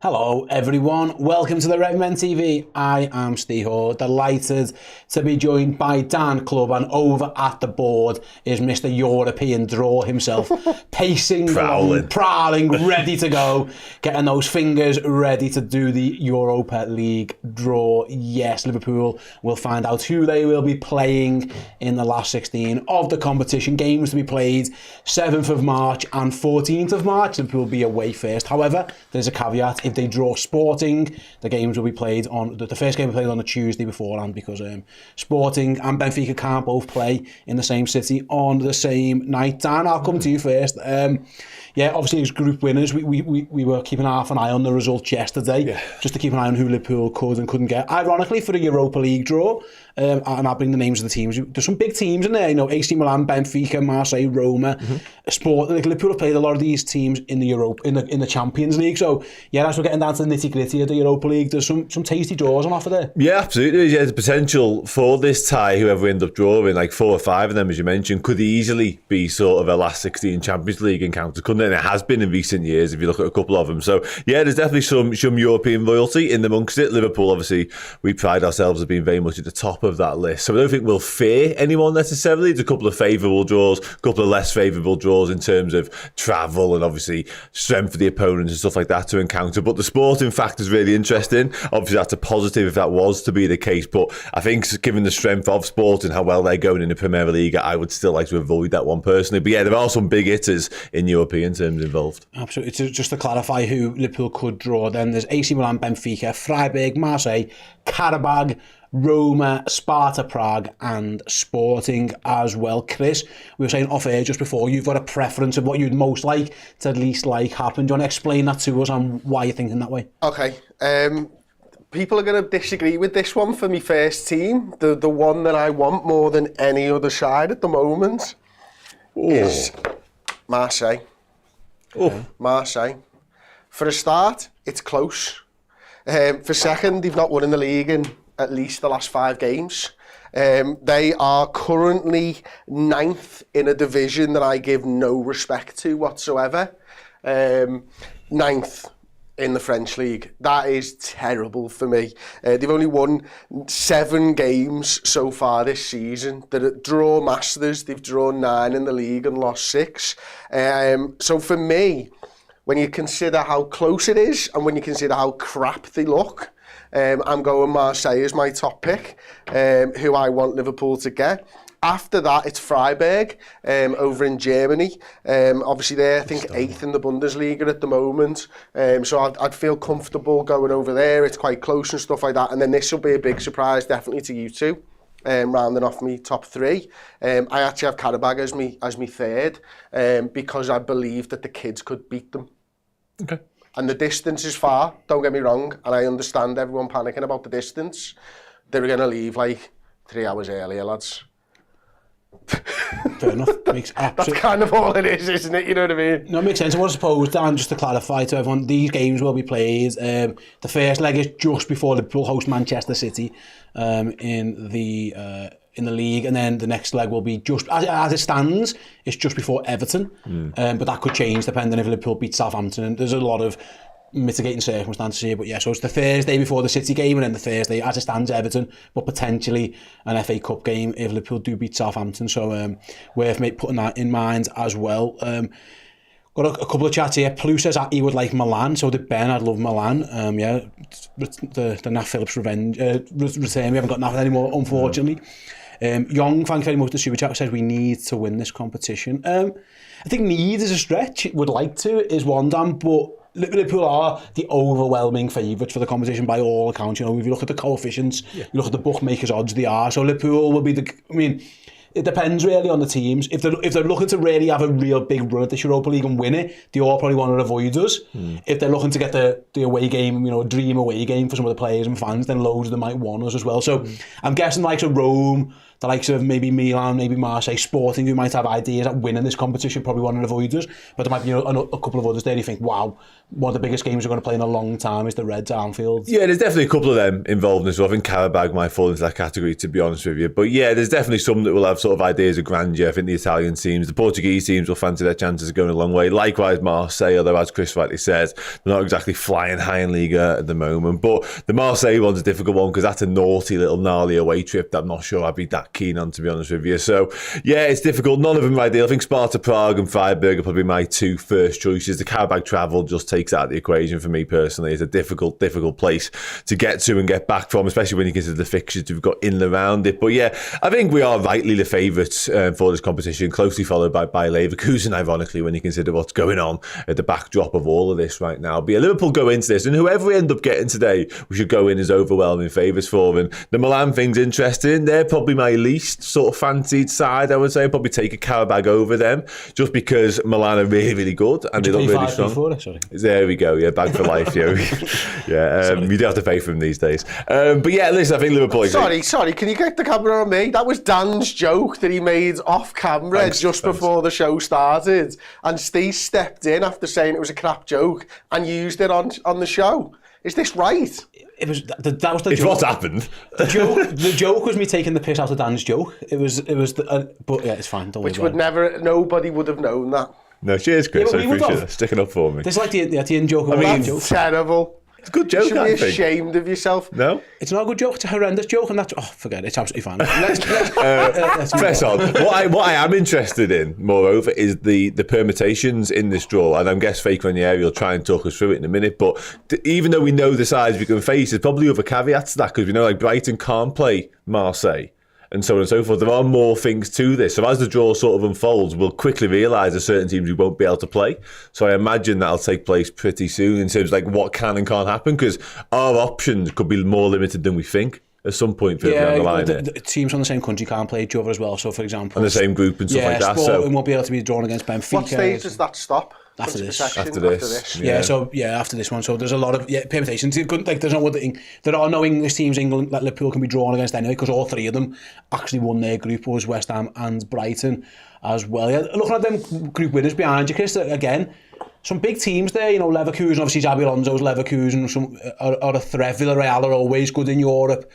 Hello everyone, welcome to the Redmen TV. I am Steve, delighted to be joined by Dan Clubb, and over at the board is Mr. European Draw himself, pacing, prowling, ready to go, getting those fingers ready to do the Europa League draw. Yes, Liverpool will find out who they will be playing in the last 16 of the competition. Games to be played 7th of March and 14th of March. Liverpool will be away first. However, there's a caveat. If they draw Sporting, the games will be played on the first game will be played on the Tuesday beforehand, because Sporting and Benfica can't both play in the same city on the same night. Dan, I'll come to you first. Yeah, obviously as group winners, we were keeping half an eye on the results yesterday, just to keep an eye on who Liverpool could and couldn't get. Ironically, for the Europa League draw, and I'll bring the names of the teams. There's some big teams in there, you know, AC Milan, Benfica, Marseille, Roma, Liverpool have played a lot of these teams in the in the Champions League. So yeah, as we're getting down to the nitty gritty of the Europa League, there's some tasty draws on offer there. Yeah, absolutely. Yeah, the potential for this tie, whoever we end up drawing, like 4 or 5 of them, as you mentioned, could easily be sort of a last 16 Champions League encounter, couldn't it? And it has been in recent years if you look at a couple of them. So yeah, there's definitely some European royalty in amongst it. Liverpool, obviously, we pride ourselves as being very much at the top of that list. So I don't think we'll fear anyone necessarily. There's a couple of favourable draws, a couple of less favourable draws in terms of travel and obviously strength of the opponents and stuff like that to encounter. But the sporting factor is really interesting. Obviously, that's a positive if that was to be the case. But I think given the strength of sport and how well they're going in the Premier League, I would still like to avoid that one personally. But yeah, there are some big hitters in European terms involved. Absolutely. Just to clarify who Liverpool could draw, then there's AC Milan, Benfica, Freiburg, Marseille, Karabag, Roma, Sparta Prague and Sporting as well. Chris, we were saying off air just before, you've got a preference of what you'd most like to least like happen. Do you want to explain that to us and why you're thinking that way? Okay. People are going to disagree with this one for my first team. The one that I want more than any other side at the moment is Marseille. Marseille. For a start, it's close. For second, they've not won in the league in at least the last 5 games. They are currently 9th in a division that I give no respect to whatsoever. 9th in the French league. That is terrible for me. They've only won 7 games so far this season. They're draw masters. They've drawn 9 in the league and lost 6. So for me, when you consider how close it is and when you consider how crap they look, I'm going Marseille as my top pick, who I want Liverpool to get. After that, it's Freiburg over in Germany. Obviously, they're, I think, 8th in the Bundesliga at the moment. So I'd feel comfortable going over there. It's quite close and stuff like that. And then this will be a big surprise, definitely to you two, rounding off me top 3. I actually have Karabag as me third, because I believe that the kids could beat them. Okay. And the distance is far, don't get me wrong, and I understand everyone panicking about the distance. They're going to leave like 3 hours earlier, lads. Fair enough. That's kind of all it is, isn't it? You know what I mean? No, it makes sense. I suppose, Dan, just to clarify to everyone, these games will be played. The first leg is just before Liverpool host Manchester City in the league, and then the next leg will be just as it stands. It's just before Everton, but that could change depending if Liverpool beat Southampton. There's a lot of mitigating circumstances here, but yeah, so it's the Thursday before the City game, and then the Thursday as it stands Everton, but potentially an FA Cup game if Liverpool do beat Southampton. So worth putting that in mind as well. Got a couple of chats here. Plu says he would like Milan, so did Ben. I'd love Milan. Yeah, the Nat Phillips return. We haven't got Nat anymore, unfortunately. Young, thank you very much for the super chat, says we need to win this competition. I think need is a stretch. Would like to is one, Dan, but Liverpool are the overwhelming favourites for the competition by all accounts. You know, if you look at the coefficients, you look at the bookmakers' odds, they are. So Liverpool will be it depends really on the teams. If they're looking to really have a real big run at this Europa League and win it, they all probably want to avoid us. If they're looking to get the away game, you know, a dream away game for some of the players and fans, then loads of them might want us as well. So I'm guessing like Rome, the likes of maybe Milan, maybe Marseille, Sporting, who might have ideas at winning this competition, probably want to avoid us. But there might be a couple of others there you think, wow, one of the biggest games we're going to play in a long time is the Reds at Anfield. Yeah, there's definitely a couple of them involved as well. I think Karabag might fall into that category, to be honest with you. But yeah, there's definitely some that will have sort of ideas of grandeur. I think the Italian teams, the Portuguese teams will fancy their chances of going a long way. Likewise, Marseille, although as Chris rightly says, they're not exactly flying high in Liga at the moment. But the Marseille one's a difficult one because that's a naughty little gnarly away trip that I'm not sure I'd be that keen on, to be honest with you. So yeah, it's difficult. None of them are ideal. I think Sparta Prague and Freiburg are probably my two first choices. The Karabag travel just takes out the equation for me personally. It's a difficult place to get to and get back from, especially when you consider the fixtures we've got in and around it. But yeah, I think we are rightly the favourites for this competition, closely followed by Leverkusen, ironically, when you consider what's going on at the backdrop of all of this right now. But yeah, Liverpool go into this, and whoever we end up getting today, we should go in as overwhelming favourites for. And the Milan thing's interesting. They're probably my least sort of fancied side, I would say. I'd probably take a Karabag over them, just because Milan are really, really good and they look really strong. There we go, yeah, bag for life, yeah. Yeah, you do have to pay for them these days. But yeah, listen, I think Liverpool... Sorry, can you get the camera on me? That was Dan's joke that he made off camera before the show started. And Steve stepped in after saying it was a crap joke and used it on the show. Is this right? That was the joke. It's what's happened. The joke was me taking the piss out of Dan's joke. But yeah, it's fine. Don't worry about it. Nobody would have known that. No, cheers, Chris. I appreciate it. Sticking up for me. This is like the in-joke. That's terrible. It's a good joke, you should be ashamed of yourself. No? It's not a good joke, it's a horrendous joke, and that's... Oh, forget it, it's absolutely fine. Let's press on. What I am interested in, moreover, is the permutations in this draw, and I guess Fake Ranieri will try and talk us through it in a minute, but even though we know the sides we can face, there's probably other caveats to that, because we know like Brighton can't play Marseille, and so on and so forth. There are more things to this. So as the draw sort of unfolds, we'll quickly realise there's certain teams we won't be able to play. So I imagine that'll take place pretty soon in terms of like what can and can't happen, because our options could be more limited than we think at some point further down the line. The teams from the same country can't play each other as well. So for example... And the same group and stuff like that. Sporting won't be able to be drawn against Benfica. What stage does that stop? After this. After this. After this one. So there's a lot of permutations. There's no other thing. There are no English teams England that Liverpool can be drawn against anyway, because all three of them actually won their group, was West Ham and Brighton as well. Yeah, looking at them group winners behind you, Chris, again, some big teams there, Leverkusen, obviously Xabi Alonso's Leverkusen, are a threat. Villarreal are always good in Europe.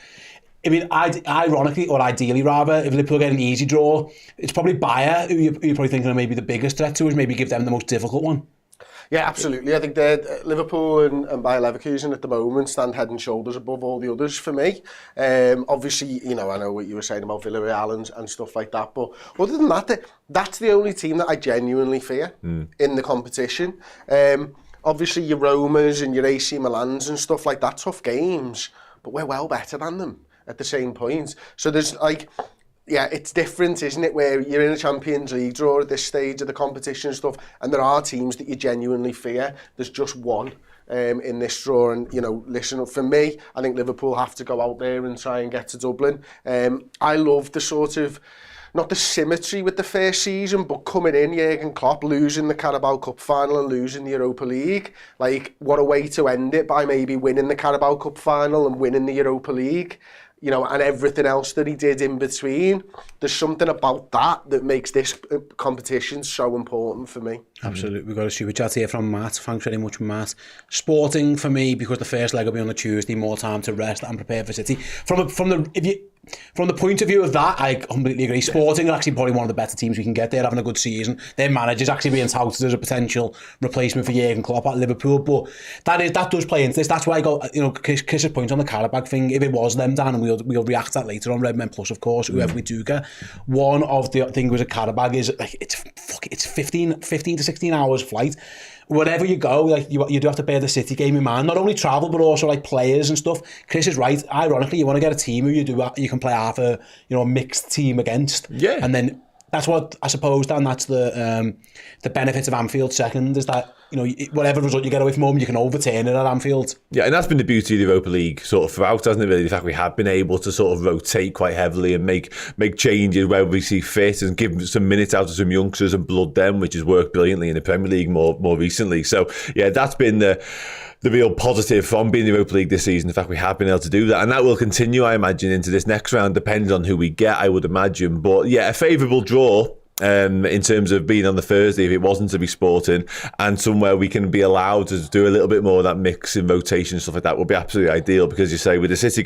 I mean, ironically, or ideally rather, if Liverpool get an easy draw, it's probably Bayer, who you're probably thinking of maybe the biggest threat to us, maybe give them the most difficult one. Yeah, absolutely. I think Liverpool and Bayer Leverkusen at the moment stand head and shoulders above all the others for me. Obviously, I know what you were saying about Villarreal and stuff like that, but other than that, that's the only team that I genuinely fear in the competition. Obviously, your Romas and your AC Milans and stuff like that, tough games, but we're well better than them at the same point. So there's it's different, isn't it, where you're in a Champions League draw at this stage of the competition and stuff, and there are teams that you genuinely fear. There's just one in this draw, and listen, for me, I think Liverpool have to go out there and try and get to Dublin. I love the sort of, not the symmetry with the first season, but coming in, Jurgen Klopp losing the Carabao Cup final and losing the Europa League. Like, what a way to end it, by maybe winning the Carabao Cup final and winning the Europa League. And everything else that he did in between. There's something about that makes this competition so important for me. Absolutely. We've got a super chat here from Matt. Thanks very much, Matt. Sporting for me, because the first leg will be on a Tuesday, more time to rest and prepare for City. From the point of view of that, I completely agree. Sporting are actually probably one of the better teams we can get. They're having a good season. Their manager's actually being touted as a potential replacement for Jurgen Klopp at Liverpool. But that does play into this. That's why I go, Chris's point on the Karabag thing. If it was them, Dan, and we'll react to that later on Redmen Plus, of course, whoever we do get. One of the things with a Karabag is it's 15 to 16 hours flight. Wherever you go, you do have to bear the City game in mind. Not only travel, but also players and stuff. Chris is right. Ironically, you want to get a team who you can play half a mixed team against. Yeah. And then that's what I suppose, Dan. That's the benefit of Anfield second, is that whatever result you get away from home, you can overturn it at Anfield. Yeah, and that's been the beauty of the Europa League sort of throughout, hasn't it, really? The fact we have been able to sort of rotate quite heavily and make changes where we see fit and give some minutes out to some youngsters and blood them, which has worked brilliantly in the Premier League more recently. So, yeah, that's been the the real positive from being in the Europa League this season, the fact we have been able to do that. And that will continue, I imagine, into this next round, depending on who we get, I would imagine. But yeah, a favourable draw. In terms of being on the Thursday, if it wasn't to be Sporting, and somewhere we can be allowed to do a little bit more of that mix in rotation and stuff like that, would be absolutely ideal. Because you say, with the City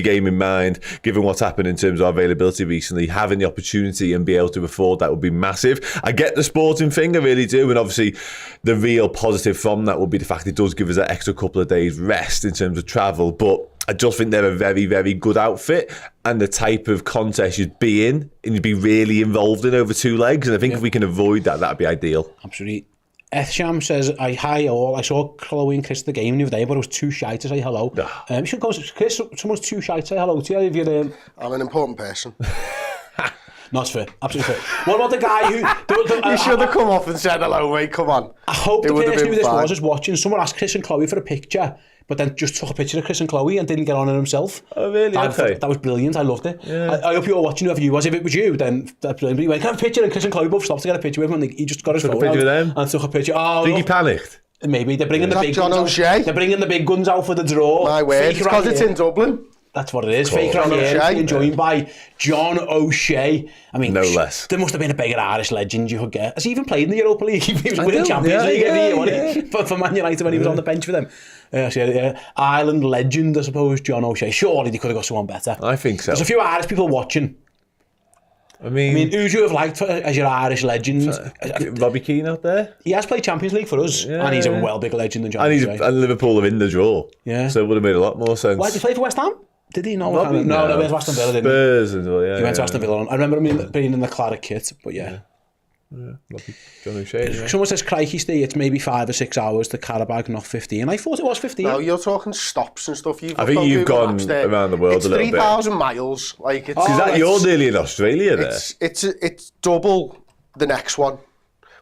game in mind, given what's happened in terms of our availability recently, having the opportunity and be able to afford that would be massive. I get the Sporting thing, I really do, and obviously the real positive from that would be the fact it does give us that extra couple of days rest in terms of travel. But I just think they're a very, very good outfit, and the type of contest you'd be in and you'd be really involved in over 2 legs. And I think if we can avoid that, that'd be ideal. Absolutely. Ethsham says, hi all. I saw Chloe and Chris at the game the other day, but I was too shy to say hello. You should go, Chris, someone's too shy to say hello to you. If you're, I'm an important person. Not fair, absolutely fair. What about the guy who... You should have come off and said hello, mate, come on. I hope the person who this was is watching. Someone asked Chris and Chloe for a picture, but then just took a picture of Chris and Chloe and didn't get on it himself. Oh, really? Okay. That was brilliant. I loved it. Yeah. I hope you were watching, whoever you was. If it was you, then that's brilliant. But he went, can I have a picture? And Chris and Chloe both stopped to get a picture with him, and he just got his phone out and took a picture. Oh, think he panicked? Maybe. They're bringing the big John guns O'Shea? out. They're bringing the big guns out for the draw. My word, it's because it's in Dublin. That's what it is. Fake Ranieri being joined by John O'Shea. I mean, no less. There must have been a bigger Irish legend you could get. Has he even played in the Europa League? He was winning Champions League every year, wasn't he? For Man United when he was on the bench for them. Ireland legend, I suppose, John O'Shea. Surely they could have got someone better. I think so. There's a few Irish people watching. I mean, who do you have liked as your Irish legend? Robbie Keane out there. He has played Champions League for us, and he's a well bigger legend than John O'Shea. And Liverpool are in the draw. Yeah. So it would have made a lot more sense. Why did he play for West Ham? Did he? No, Robbie, no, he went to Aston Villa, didn't he? Spurs and all, yeah. He went to Aston Villa. I remember him being in the claret kit, but yeah. Robbie, John O'Shea. Yeah. Someone says, crikey, Steve, it's maybe 5 or 6 hours to Carabag, not 15. I thought it was 15. No, you're talking stops and stuff. I think you've gone around the world a little bit. It's 3,000 miles. Like, it's, you're nearly in Australia there. It's double the next one.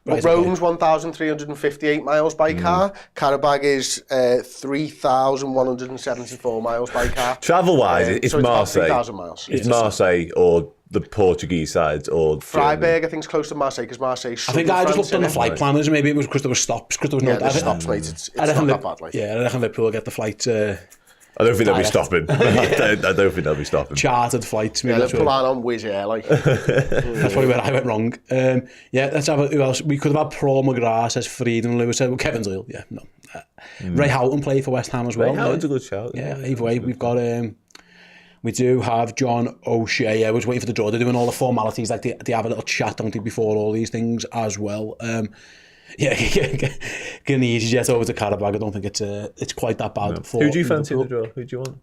But Rome's 1,358 miles by car. Carabag is 3,174 miles by car. Travel-wise, it's so Marseille. 3,000 miles. It's Marseille or the Portuguese side or Freiburg, I think, is close to Marseille because Marseille's. I think I just looked on the flight planners. Maybe it was because there were stops. Because there was no. Yeah, stops, mate. It's not that bad. Like. Yeah, I reckon Liverpool will get the flight. I don't think they'll be stopping. I don't think they'll be stopping. Chartered flights. Yeah, Liverpool aren't on Wizz Air, like. That's probably where I went wrong. Yeah, let's have who else? We could have had Paul McGrath, says Freedom Lewis, said Kevin Doyle. Yeah, no. Ray Houghton played for West Ham as well. Ray Houghton's a good shout. Yeah, either way, we've got. We do have John O'Shea. I was waiting for the draw. They're doing all the formalities, like they have a little chat, don't they, before all these things as well. Yeah, getting the easy jet over to Carabag. I don't think it's quite that bad. No. For who do you fancy in the draw? Who do you want?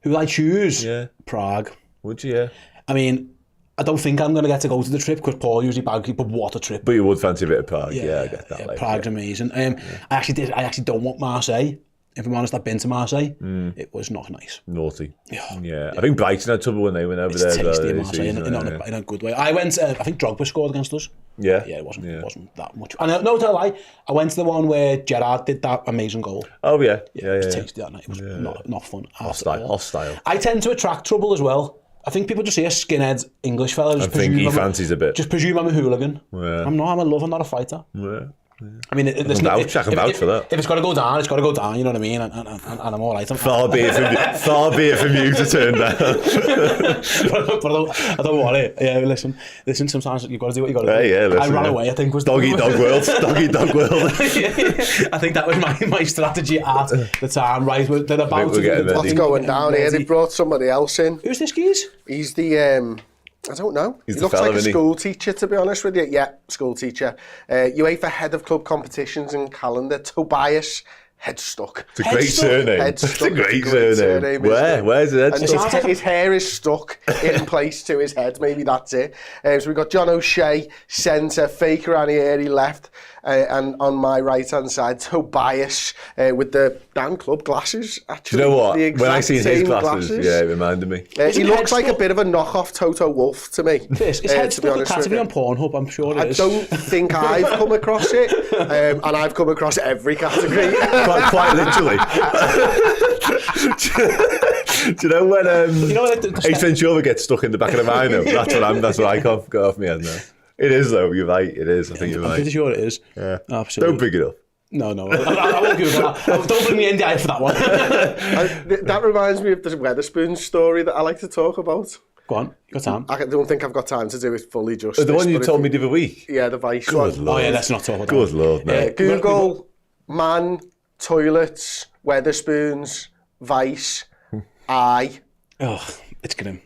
Who I choose? Yeah, Prague. Would you? Yeah. I mean, I don't think I'm going to get to go to the trip because Paul usually baggy, but what a trip! But you would fancy a bit of Prague. Yeah, I get that. Yeah, Prague's amazing. I actually don't want Marseille. If I'm honest, I've been to Marseille. It was not nice. Naughty. Yeah. I think Brighton had trouble when they went over there. It's tasty in Marseille in a good way. I went. I think Drogba scored against us. Yeah. Yeah, it wasn't that much. And no, tell a lie. I went to the one where Gerrard did that amazing goal. Oh yeah. It was tasty that night. It was not fun. Hostile. I tend to attract trouble as well. I think people just see a skinhead English fella. I think he fancies a bit. Just presume I'm a hooligan. Yeah. I'm not. I'm a lover, not a fighter. Yeah. I mean, I can vouch for that. If it's got to go down, it's got to go down. You know what I mean? And I'm all right. Far be it from you to turn down. but I don't want it. Yeah, listen. Sometimes you've got to do what you got to do. Yeah, listen, I ran away. I think was dog eat dog world. Dog eat dog world. I think that was my strategy at the time. Right, they're about to get what's going down here. They brought somebody else in. Who's this geez? He's the. I don't know. He looks like a school teacher, to be honest with you. Yeah, school teacher. UEFA head of club competitions and calendar, Tobias Headstuck. It's a great surname. It's a great surname. Where's it? And his hair is stuck in place to his head. Maybe that's it. So we've got John O'Shea, centre, Faker Ranieri left, and on my right-hand side, Tobias with the damn club glasses, actually. Do you know what? When I see his glasses, yeah, it reminded me. He looks like a bit of a knockoff Toto Wolff to me. Is Headstuck a category on Pornhub? I'm sure it is. I don't think I've come across it, and I've come across every category. Quite literally. Do you know when Ace Ventura gets stuck in the back of the rhino? That's what I can't get off my head now. It is though. You're right. It is. I think you're right. I'm pretty sure it is. Yeah. Absolutely. Don't bring it up. No, I won't Google that. Don't bring me in there for that one. That reminds me of the Wetherspoons story that I like to talk about. Go on, got time. I don't think I've got time to do it fully justice. The one you told me the other week? Yeah, the Vice Good one. Lord. Oh yeah, let's not talk about that. Good Lord, mate. Google man, toilets, Wetherspoons, Vice, I. Oh, it's grim.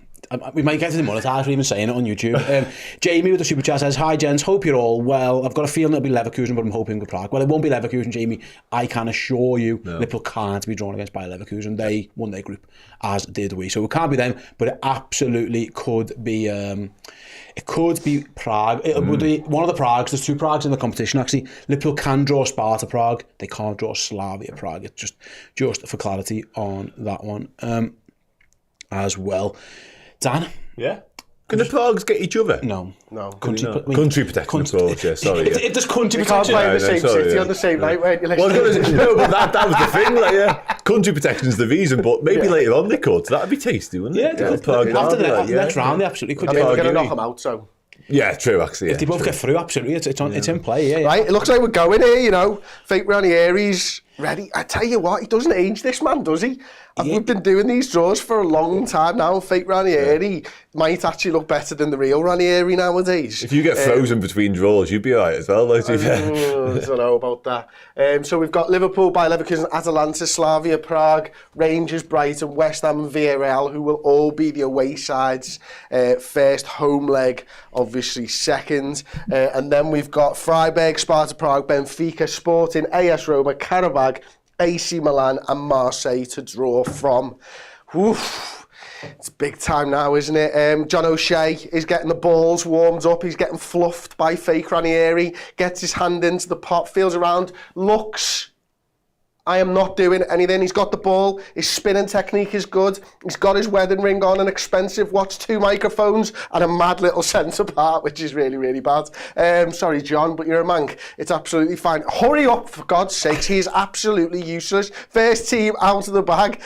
We might get to demonetized for even saying it on YouTube. Jamie with the super chat says, "Hi gents, hope you're all well. I've got a feeling it'll be Leverkusen, but I'm hoping for Prague." Well, it won't be Leverkusen, Jamie. I can assure you, Liverpool can't be drawn against Bayer Leverkusen. They won their group, as did we. So it can't be them, but it absolutely could be. It could be Prague. It would be one of the Pragues. There's two Pragues in the competition, actually. Liverpool can draw Sparta Prague. They can't draw Slavia Prague. It's just for clarity on that one as well. Dan? Yeah? Can the Pragues get each other? No. Country protection approach, yeah, sorry. If there's country You can't protection... play in the same city on the same night, weren't you? No, but that was the thing, like, yeah. Country protection's the reason, but maybe later on they could. That'd be tasty, wouldn't it? Yeah, after the next round, they absolutely could. I mean, we're going to knock them out, so... Yeah, true, actually. If they both get through, absolutely, it's in play, yeah. Right, it looks like we're going here, you know. Fake Ranieri's ready. I tell you what, he doesn't age this man, does he? We've been doing these draws for a long time now. Fake Ranieri might actually look better than the real Ranieri nowadays. If you get frozen between draws, you'd be alright as well, though, to be fair. I don't know about that. So we've got Liverpool, Bayer Leverkusen, Atalanta, Slavia, Prague, Rangers, Brighton, West Ham and Villarreal, who will all be the away sides. First home leg, obviously second. And then we've got Freiburg, Sparta Prague, Benfica, Sporting, AS Roma, Karabag, AC Milan and Marseille to draw from. Oof. It's big time now, isn't it? John O'Shea is getting the balls warmed up. He's getting fluffed by fake Ranieri. Gets his hand into the pot, feels around, looks. I am not doing anything. He's got the ball. His spinning technique is good. He's got his wedding ring on, an expensive watch, 2 microphones, and a mad little centre part, which is really, really bad. Sorry, John, but you're a mank. It's absolutely fine. Hurry up, for God's sakes. He is absolutely useless. First team out of the bag.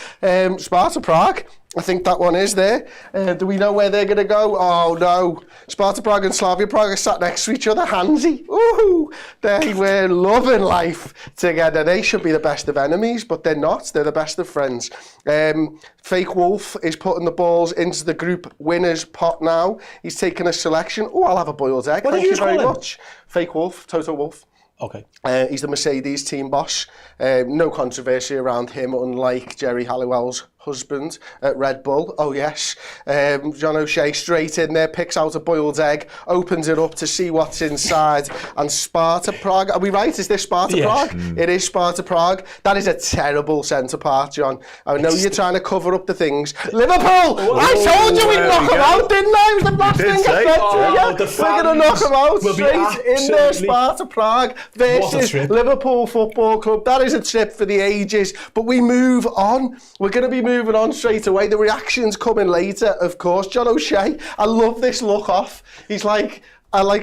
Sparta Prague. I think that one is there. Do we know where they're going to go? Oh, no. Sparta Prague and Slavia Prague are sat next to each other, handsy. Ooh, they were loving life together. They should be the best of enemies, but they're not. They're the best of friends. Fake Wolf is putting the balls into the group winners pot now. He's taking a selection. Oh, I'll have a boiled egg. Thank you very much. Fake Wolf, Toto Wolf. Okay. He's the Mercedes team boss. No controversy around him, unlike Jerry Halliwell's husband at Red Bull. Oh yes. John O'Shea straight in there, picks out a boiled egg, opens it up to see what's inside. And Sparta Prague, are we right? Is this Sparta Prague? It is Sparta Prague. That is a terrible centre part, John. I know you're trying to cover up the things. Liverpool! I told you we'd knock them out, didn't I? It was the last thing I said to you. We're going to knock them out straight in there. Sparta Prague versus Liverpool Football Club. That is a trip for the ages. But we move on. We're going to be moving on straight away. The reaction's coming later, of course. John O'Shea, I love this look off. He's like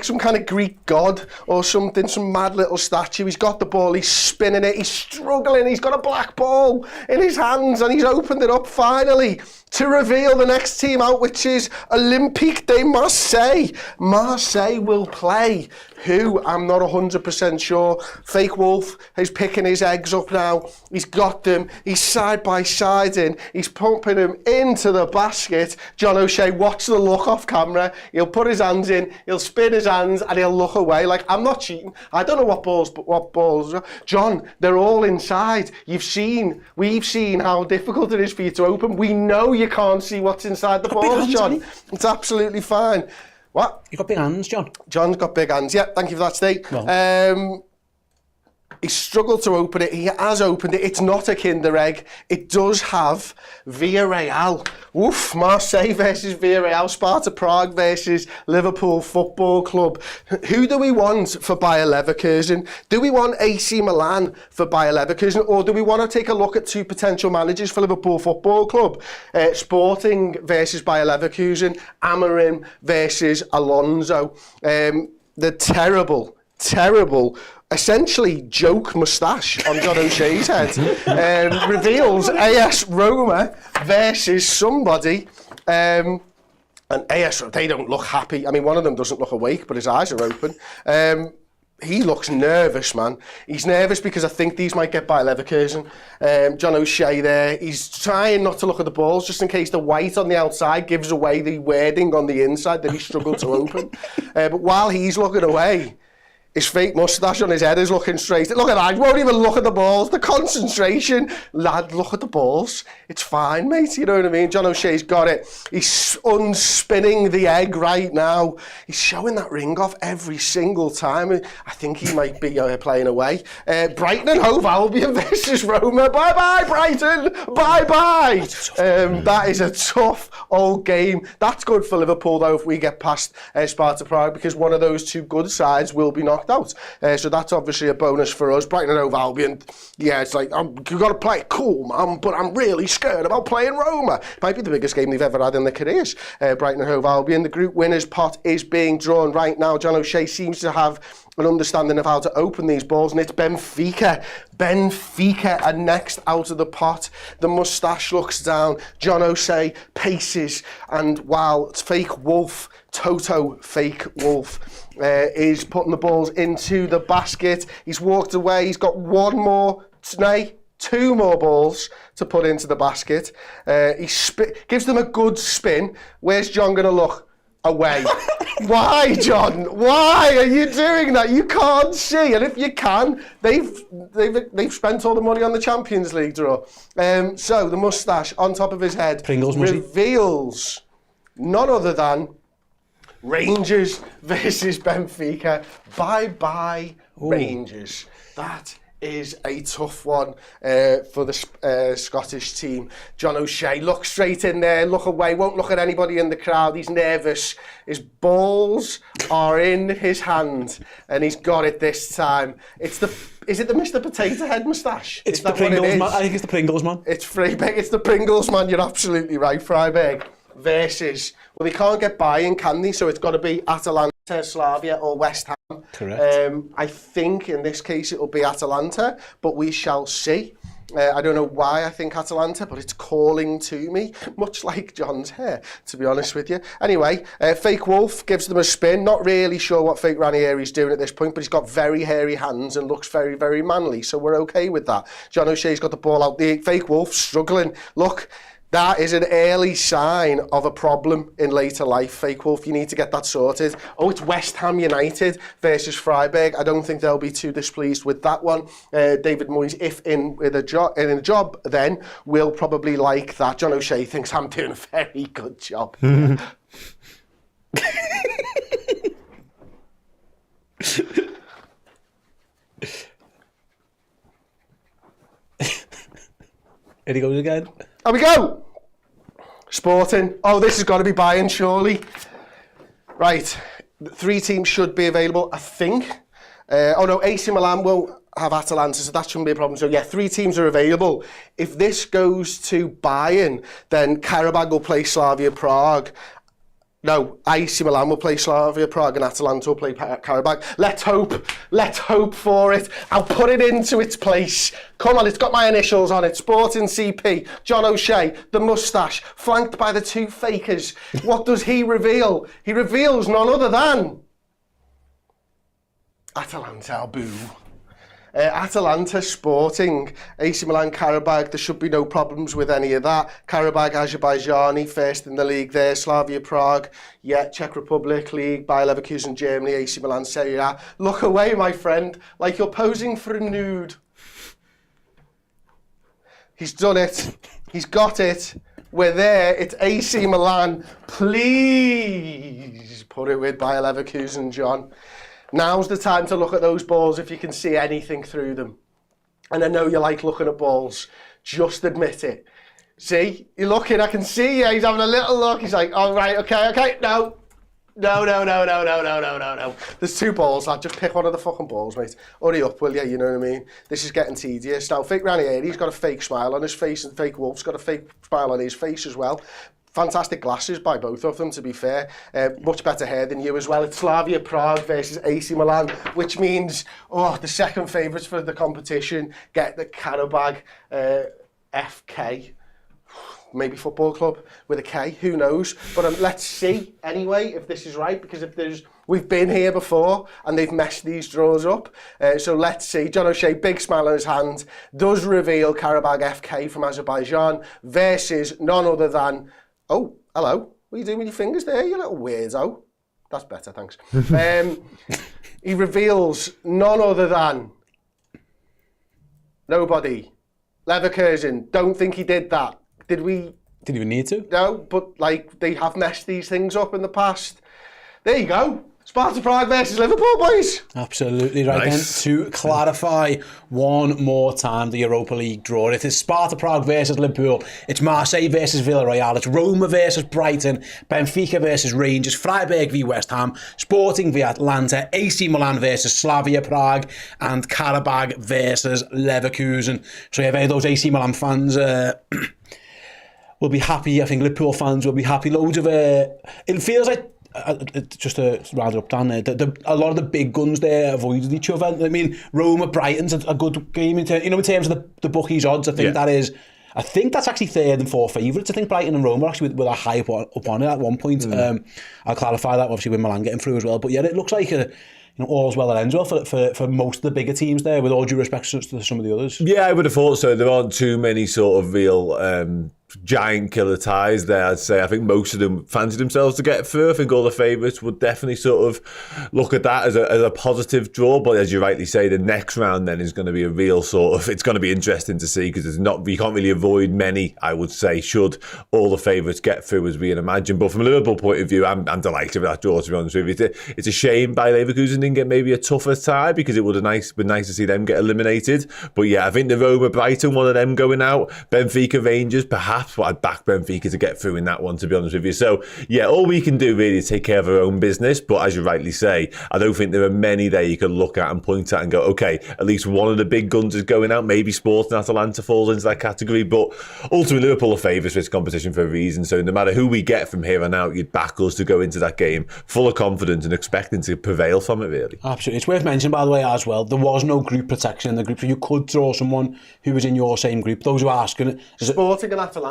some kind of Greek god or something, some mad little statue. He's got the ball, he's spinning it, he's struggling, he's got a black ball in his hands and he's opened it up finally to reveal the next team out, which is Olympique de Marseille. Marseille will play who? I'm not 100% sure. Fake Wolf is picking his eggs up now. He's got them. He's side by side in. He's pumping them into the basket. John O'Shea, watch the look off camera. He'll put his hands in. He'll spin his hands and he'll look away like, I'm not cheating. I don't know what balls. John, they're all inside. We've seen how difficult it is for you to open. We know you can't see what's inside the balls, John. It's absolutely fine. What? You've got big hands, John. John's got big hands. Yeah, thank you for that, Steve. Well. He struggled to open it. He has opened it. It's not a Kinder Egg. It does have Villarreal. Woof, Marseille versus Villarreal. Sparta Prague versus Liverpool Football Club. Who do we want for Bayer Leverkusen? Do we want AC Milan for Bayer Leverkusen? Or do we want to take a look at 2 potential managers for Liverpool Football Club? Sporting versus Bayer Leverkusen. Amorim versus Alonso. The terrible, essentially joke moustache on John O'Shea's head reveals AS Roma versus somebody. And AS, they don't look happy. I mean, one of them doesn't look awake, but his eyes are open. he looks nervous, man. He's nervous because I think these might get by Leverkusen. John O'Shea there, he's trying not to look at the balls just in case the white on the outside gives away the wording on the inside that he struggled to open. But while he's looking away, his fake moustache on his head is looking straight. Look at that, he won't even look at the balls. The concentration. Lad, look at the balls. It's fine, mate, you know what I mean? John O'Shea's got it. He's unspinning the egg right now. He's showing that ring off every single time. I think he might be playing away. Brighton and Hove Albion versus Roma. Bye-bye, Brighton. Bye-bye. That is a tough old game. That's good for Liverpool, though, if we get past Sparta Prague, because one of those two good sides will be knocked out. So that's obviously a bonus for us. Brighton and Hove Albion, yeah, it's like, you've got to play it cool, man, but I'm really scared about playing Roma. It might be the biggest game they've ever had in their careers. Brighton and Hove Albion. The group winners pot is being drawn right now. John O'Shea seems to have an understanding of how to open these balls, and it's Benfica. Benfica are next out of the pot. The moustache looks down. John O'Shea paces, and while fake Wolf, Toto fake Wolf, is putting the balls into the basket. He's walked away. He's got two more balls to put into the basket. He gives them a good spin. Where's John going to look? Away. Why, John? Why are you doing that? You can't see. And if you can, they've spent all the money on the Champions League draw. So the moustache on top of his head reveals none other than Rangers versus Benfica. Bye-bye, Rangers. That is a tough one for the Scottish team. John O'Shea, look straight in there, look away, won't look at anybody in the crowd. He's nervous. His balls are in his hand, and he's got it this time. Is it the Mr. Potato Head moustache? It's the Pringles, man. I think it's the Pringles, man. It's Freiberg. It's the Pringles, man. You're absolutely right. Freiberg versus... Well, they can't get buy-in, can they? So it's got to be Atalanta, Slavia or West Ham. Correct. I think in this case it will be Atalanta, but we shall see. I don't know why I think Atalanta, but it's calling to me, much like John's hair, to be honest with you. Anyway, Fake Wolf gives them a spin. Not really sure what Fake Ranieri's doing at this point, but he's got very hairy hands and looks very, very manly, so we're okay with that. John O'Shea's got the ball out. The Fake Wolf struggling. Look, that is an early sign of a problem in later life, Fake Wolf. You need to get that sorted. Oh, it's West Ham United versus Freiberg. I don't think they'll be too displeased with that one. David Moyes, if in a job, then will probably like that. John O'Shea thinks I'm doing a very good job. Here he goes again. Here we go. Sporting. Oh, this has got to be Bayern, surely. Right. 3 teams should be available, I think. Oh no, AC Milan won't have Atalanta, so that shouldn't be a problem. So yeah, 3 teams are available. If this goes to Bayern, then Karabag will play Slavia Prague. No, AC Milan will play Slavia Prague and Atalanta will play Karabag. Let's hope. Let's hope for it. I'll put it into its place. Come on, it's got my initials on it. Sporting CP. John O'Shea, the moustache, flanked by the 2 fakers. What does he reveal? He reveals none other than Atalanta, boo. Atalanta, Sporting, AC Milan, Karabag, there should be no problems with any of that. Karabag, Azerbaijani, first in the league there. Slavia Prague, yeah, Czech Republic League, Bayer Leverkusen, Germany, AC Milan, Serie A. Look away, my friend, like you're posing for a nude. He's done it. He's got it. We're there. It's AC Milan. Please put it with Bayer Leverkusen, John. Now's the time to look at those balls if you can see anything through them. And I know you like looking at balls. Just admit it. See? You're looking, I can see you. He's having a little look. He's like, all right, okay. No. No. There's 2 balls, lad. Just pick one of the fucking balls, mate. Hurry up, will you? You know what I mean? This is getting tedious. Now, Fake Ranieri's got a fake smile on his face, and Fake Wolf's got a fake smile on his face as well. Fantastic glasses by both of them, to be fair. Much better hair than you as well. It's Slavia Prague versus AC Milan, which means, the second favourites for the competition get the Karabag FK. maybe football club with a K, who knows? But let's see anyway if this is right, because we've been here before and they've messed these draws up. So let's see. John O'Shea, big smile on his hand, does reveal Karabag FK from Azerbaijan versus none other than, oh, hello, what are you doing with your fingers there, you little weirdo? That's better, thanks. He reveals none other than nobody. Leverkusen. Don't think he did that. Did we? Didn't even need to. No, but like they have messed these things up in the past. There you go. Sparta Prague versus Liverpool, boys. Absolutely right. Nice. Then to clarify one more time the Europa League draw. It is Sparta Prague versus Liverpool. It's Marseille versus Villarreal. It's Roma versus Brighton. Benfica versus Rangers. Freiburg v West Ham. Sporting v Atlanta. AC Milan versus Slavia Prague. And Karabag versus Leverkusen. So if any of those AC Milan fans will be happy, I think Liverpool fans will be happy. Loads of it feels like, just to round it up, Dan, a lot of the big guns there avoided each other. I mean, Roma, Brighton's a good game in terms of the bookies odds. I think that's actually third and fourth favourites. I think Brighton and Roma actually with a high up on it at one point. I'll clarify that obviously with Milan getting through as well. But yeah, it looks like all's well that ends well for most of the bigger teams there, with all due respect to some of the others. Yeah, I would have thought so. There aren't too many sort of real giant killer ties there, I'd say. I think most of them fancied themselves to get through. I think all the favourites would definitely sort of look at that as a positive draw. But as you rightly say, the next round then is going to be a real sort of, it's going to be interesting to see, because you can't really avoid many, I would say, should all the favourites get through as we can imagine. But from a Liverpool point of view, I'm delighted with that draw, to be honest with you. It's a shame by Leverkusen didn't get maybe a tougher tie, because it would have been nice to see them get eliminated. But yeah, I think the Roma Brighton, one of them going out, Benfica Rangers, perhaps, but I'd back Benfica to get through in that one, to be honest with you. So yeah, all we can do really is take care of our own business. But as you rightly say, I don't think there are many there you can look at and point at and go, okay, at least one of the big guns is going out. Maybe Sporting Atalanta falls into that category, but ultimately Liverpool are favourites for this competition for a reason. So no matter who we get from here on out, you'd back us to go into that game full of confidence and expecting to prevail from it, really. Absolutely. It's worth mentioning, by the way, as well, there was no group protection in the group, so you could draw someone who was in your same group. Those who are asking, Sporting and Atalanta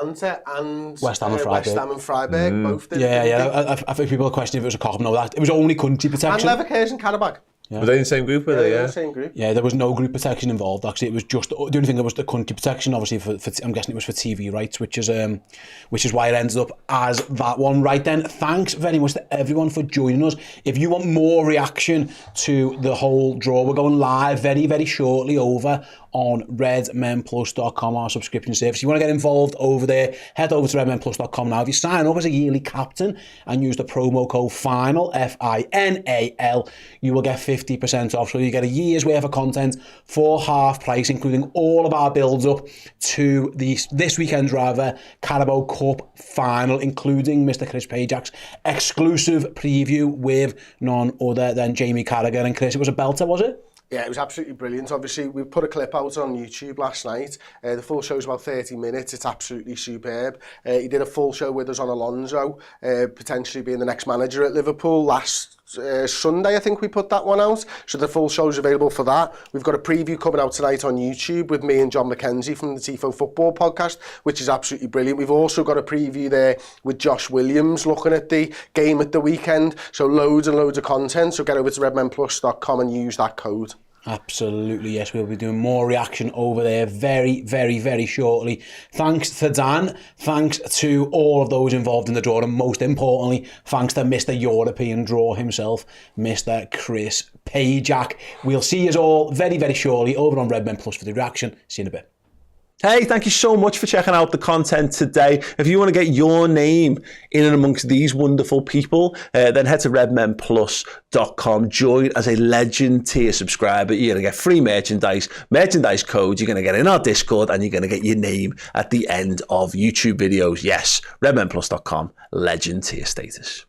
and West Ham and Freiburg both did. Yeah. I think people are questioning if it was a cop. No, that it was only country protection. And Leverkusen, Karabag. Yeah. Were they in the same group? Were they? In the same group. Yeah, there was no group protection involved. Actually, it was just the only thing that was the country protection. Obviously, for I'm guessing it was for TV rights, which is why it ended up as that one. Right then, thanks very much to everyone for joining us. If you want more reaction to the whole draw, we're going live very, very shortly over on redmenplus.com, our subscription service. If you want to get involved over there, head over to redmenplus.com now. If you sign up as a yearly captain and use the promo code FINAL, FINAL, you will get 50% off. So you get a year's worth of content for half price, including all of our builds up to this weekend's Carabao Cup final, including Mr. Chris Pajak's exclusive preview with none other than Jamie Carragher. And Chris, it was a belter, was it? Yeah, it was absolutely brilliant. Obviously, we put a clip out on YouTube last night. The full show's about 30 minutes. It's absolutely superb. He did a full show with us on Alonso, potentially being the next manager at Liverpool. Last Sunday, I think we put that one out. So the full show's available for that. We've got a preview coming out tonight on YouTube with me and John McKenzie from the Tifo Football Podcast, which is absolutely brilliant. We've also got a preview there with Josh Williams looking at the game at the weekend. So loads and loads of content. So get over to redmenplus.com and use that code. Absolutely, yes. We'll be doing more reaction over there very, very, very shortly. Thanks to Dan. Thanks to all of those involved in the draw. And most importantly, thanks to Mr. European Draw himself, Mr. Chris Pajak. We'll see you all very, very shortly over on Redmen Plus for the reaction. See you in a bit. Hey, thank you so much for checking out the content today. If you want to get your name in and amongst these wonderful people, then head to redmenplus.com. Join as a Legend tier subscriber. You're going to get free merchandise codes. You're going to get in our Discord, and you're going to get your name at the end of YouTube videos. Yes, redmenplus.com, Legend tier status.